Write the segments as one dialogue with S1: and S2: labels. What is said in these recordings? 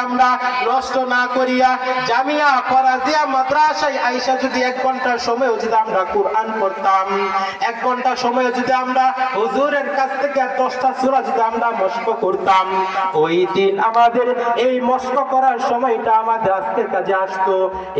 S1: আমরা নষ্ট না করিয়া জামিয়া ফরাজিয়া মাদ্রাসায় আইসা যদি 1 ঘন্টা সময় যদি আমরা কোরআন পড়তাম, 1 ঘন্টা সময় যদি আমরা হুজুরের কাছ থেকে 10টা সূরা যদি আমরা মশক করতাম, ওই দিন আমাদের এই মশক করার সময়টা আমাদের আজকের কাজে আসতো।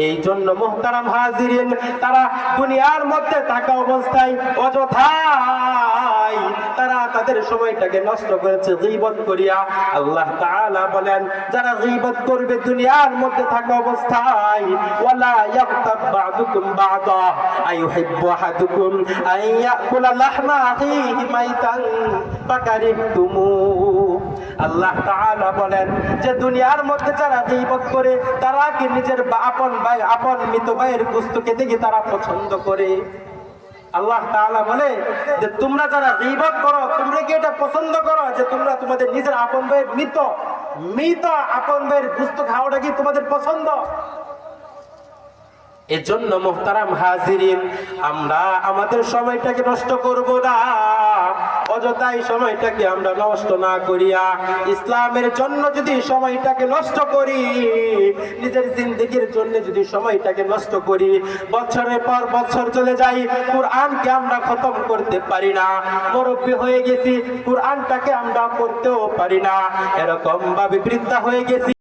S1: এই জন্য মুহতারাম হাজিরিন, তারা দুনিয়ার মধ্যে থাকা অবস্থায় অযথায় তারা তাদের সময়টাকে নষ্ট করেছে গীবত করিয়া। আল্লাহ তাআলা বলেন, যারা গীবত করবে দুনিয়ার মধ্যে থাকা অবস্থায়, ওয়ালা ইয়াগতাব বা'দুকুম বা'দা আইয়ুহিব্বু আহাদুকুম আন ইয়াকুলা লাহমা আখিহি মাইতান ফাকারিহতুমু। আল্লাহ তাআলা বলেন যে দুনিয়ার মধ্যে যারা গীবত করে তারা কি নিজের আপন ভাই, আপন মৃত ভাইয়ের গোশত খেতে কি তারা পছন্দ করে? আল্লাহ তাআলা বলে যে তোমরা যারা গীবত করো, তোমরা কি এটা পছন্দ করো যে তোমরা তোমাদের নিজের আপন ভাইয়ের মৃত আপন ভাইয়ের গোশত খাওয়াটা কি তোমাদের পছন্দ? এজন্য মুহতারাম হাজিরিন, আমরা আমাদের সময়টাকে নষ্ট করব না, অযথাই সময়টাকে আমরা নষ্ট না করিয়া ইসলামের জন্য যদি সময়টাকে নষ্ট করি, নিজের জিন্দেগির জন্য যদি সময়টাকে নষ্ট করি, বছরের পর বছর চলে যাই, কোরআনকে আমরা খতম করতে পারি না, মুরব্বি হয়ে গেছি, কোরআনটাকে আমরা পড়তেও পারি না, এরকম ভাবে বৃদ্ধা হয়ে গেছি।